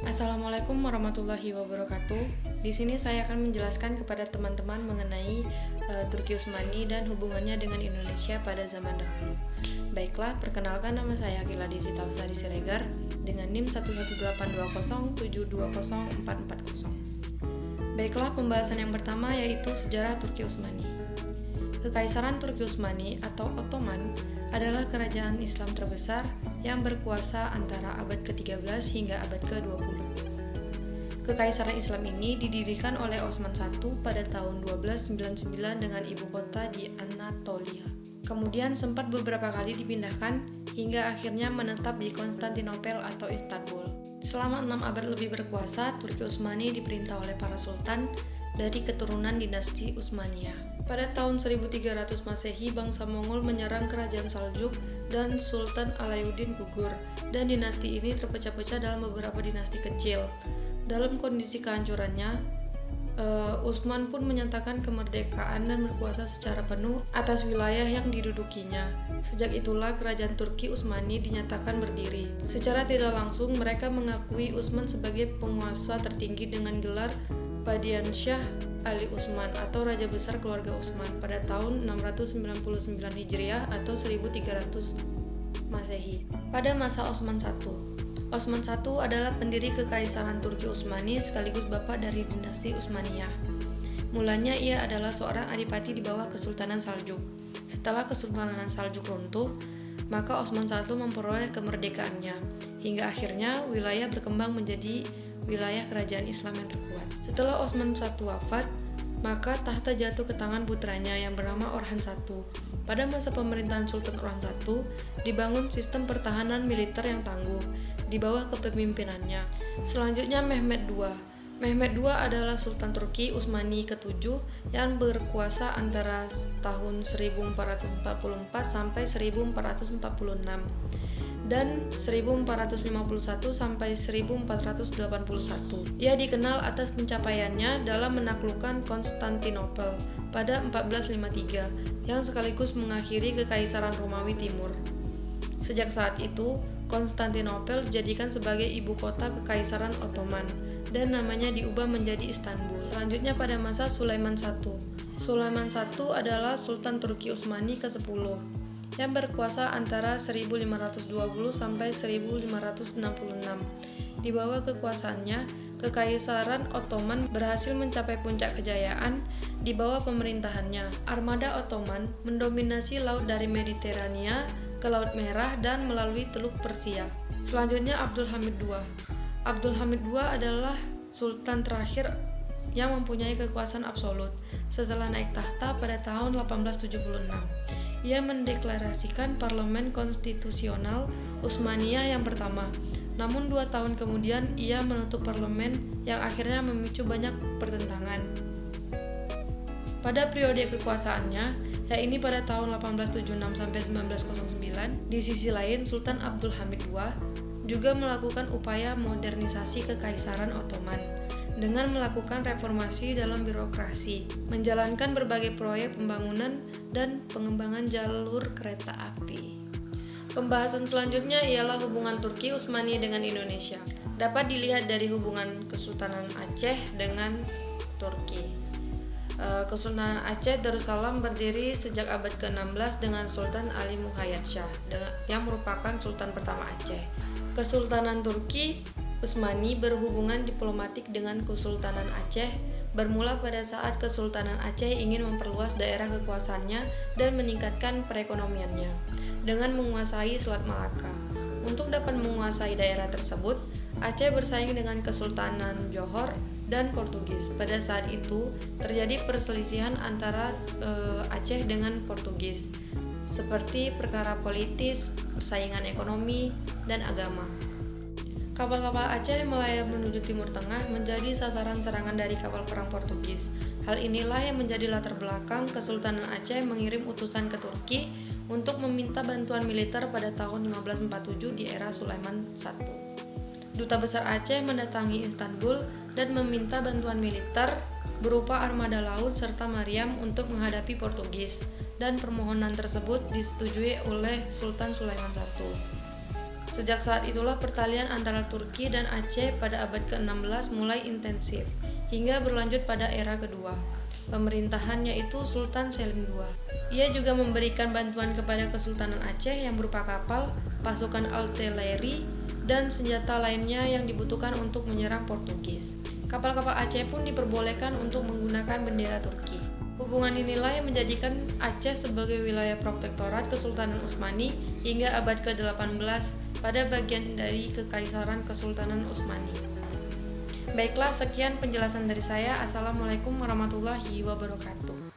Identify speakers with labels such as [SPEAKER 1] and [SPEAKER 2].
[SPEAKER 1] Assalamualaikum warahmatullahi wabarakatuh. Di sini saya akan menjelaskan kepada teman-teman mengenai Turki Utsmani dan hubungannya dengan Indonesia pada zaman dahulu. Baiklah, perkenalkan nama saya Akila Desi Tafsari Siregar dengan NIM 11820720440. Baiklah, pembahasan yang pertama yaitu sejarah Turki Utsmani. Kekaisaran Turki Utsmani atau Ottoman adalah kerajaan Islam terbesar yang berkuasa antara abad ke-13 hingga abad ke-20. Kekaisaran Islam ini didirikan oleh Osman I pada tahun 1299 dengan ibu kota di Anatolia. Kemudian sempat beberapa kali dipindahkan hingga akhirnya menetap di Konstantinopel atau Istanbul. Selama 6 abad lebih berkuasa, Turki Utsmani diperintah oleh para sultan dari keturunan dinasti Utsmaniyah. Pada tahun 1300 Masehi, bangsa Mongol menyerang kerajaan Saljuk dan Sultan Alauddin gugur, dan dinasti ini terpecah-pecah dalam beberapa dinasti kecil. Dalam kondisi kehancurannya, Utsman pun menyatakan kemerdekaan dan berkuasa secara penuh atas wilayah yang didudukinya. Sejak itulah kerajaan Turki Utsmani dinyatakan berdiri. Secara tidak langsung, mereka mengakui Utsman sebagai penguasa tertinggi dengan gelar Padishah Ali Utsman atau Raja Besar Keluarga Utsman pada tahun 699 Hijriah atau 1300 Masehi. Pada masa Osman I, Osman I adalah pendiri Kekaisaran Turki Utsmani sekaligus bapak dari dinasti Utsmaniyah. Mulanya ia adalah seorang adipati di bawah Kesultanan Saljuk. Setelah Kesultanan Saljuk runtuh, maka Osman I memperoleh kemerdekaannya, hingga akhirnya wilayah berkembang menjadi wilayah kerajaan Islam yang terkuat. Setelah Osman I wafat, maka tahta jatuh ke tangan putranya yang bernama Orhan I. Pada masa pemerintahan Sultan Orhan I, dibangun sistem pertahanan militer yang tangguh di bawah kepemimpinannya. Selanjutnya Mehmed II. Mehmed II adalah Sultan Turki Utsmani ke-7 yang berkuasa antara tahun 1444 sampai 1446 dan 1451 sampai 1481. Ia dikenal atas pencapaiannya dalam menaklukkan Konstantinopel pada 1453 yang sekaligus mengakhiri Kekaisaran Romawi Timur. Sejak saat itu, Konstantinopel dijadikan sebagai ibu kota Kekaisaran Ottoman dan namanya diubah menjadi Istanbul. Selanjutnya pada masa Sulaiman I. Sulaiman I adalah Sultan Turki Utsmani ke-10 yang berkuasa antara 1520 sampai 1566. Di bawah kekuasaannya, Kekaisaran Ottoman berhasil mencapai puncak kejayaan di bawah pemerintahannya. Armada Ottoman mendominasi laut dari Mediterania ke Laut Merah dan melalui Teluk Persia. Selanjutnya Abdul Hamid II. Abdul Hamid II adalah sultan terakhir yang mempunyai kekuasaan absolut setelah naik tahta pada tahun 1876. Ia mendeklarasikan parlemen konstitusional Utsmaniyah yang pertama. Namun 2 tahun kemudian ia menutup parlemen yang akhirnya memicu banyak pertentangan. Pada periode kekuasaannya, yaitu pada tahun 1876 sampai 1909, di sisi lain Sultan Abdul Hamid II juga melakukan upaya modernisasi Kekaisaran Ottoman dengan melakukan reformasi dalam birokrasi, menjalankan berbagai proyek pembangunan dan pengembangan jalur kereta api. Pembahasan selanjutnya ialah hubungan Turki Utsmani dengan Indonesia. Dapat dilihat dari hubungan Kesultanan Aceh dengan Turki. Kesultanan Aceh Darussalam berdiri sejak abad ke-16 dengan Sultan Ali Muhayyad Shah yang merupakan Sultan pertama Aceh. Kesultanan Turki Utsmani berhubungan diplomatik dengan Kesultanan Aceh bermula pada saat Kesultanan Aceh ingin memperluas daerah kekuasaannya dan meningkatkan perekonomiannya dengan menguasai Selat Malaka. Untuk dapat menguasai daerah tersebut, Aceh bersaing dengan Kesultanan Johor dan Portugis. Pada saat itu, terjadi perselisihan antara Aceh dengan Portugis, seperti perkara politis, persaingan ekonomi, dan agama. Kapal-kapal Aceh melayang menuju Timur Tengah menjadi sasaran serangan dari kapal perang Portugis. Hal inilah yang menjadi latar belakang Kesultanan Aceh mengirim utusan ke Turki untuk meminta bantuan militer pada tahun 1547 di era Sulaiman I. Duta Besar Aceh mendatangi Istanbul dan meminta bantuan militer berupa armada laut serta meriam untuk menghadapi Portugis, dan permohonan tersebut disetujui oleh Sultan Sulaiman I. Sejak saat itulah pertalian antara Turki dan Aceh pada abad ke-16 mulai intensif, hingga berlanjut pada era kedua pemerintahan yaitu Sultan Selim II. Ia juga memberikan bantuan kepada Kesultanan Aceh yang berupa kapal, pasukan artileri, dan senjata lainnya yang dibutuhkan untuk menyerang Portugis. Kapal-kapal Aceh pun diperbolehkan untuk menggunakan bendera Turki. Hubungan inilah yang menjadikan Aceh sebagai wilayah protektorat Kesultanan Utsmani hingga abad ke-18 pada bagian dari Kekaisaran Kesultanan Utsmani. Baiklah, sekian penjelasan dari saya. Assalamualaikum warahmatullahi wabarakatuh.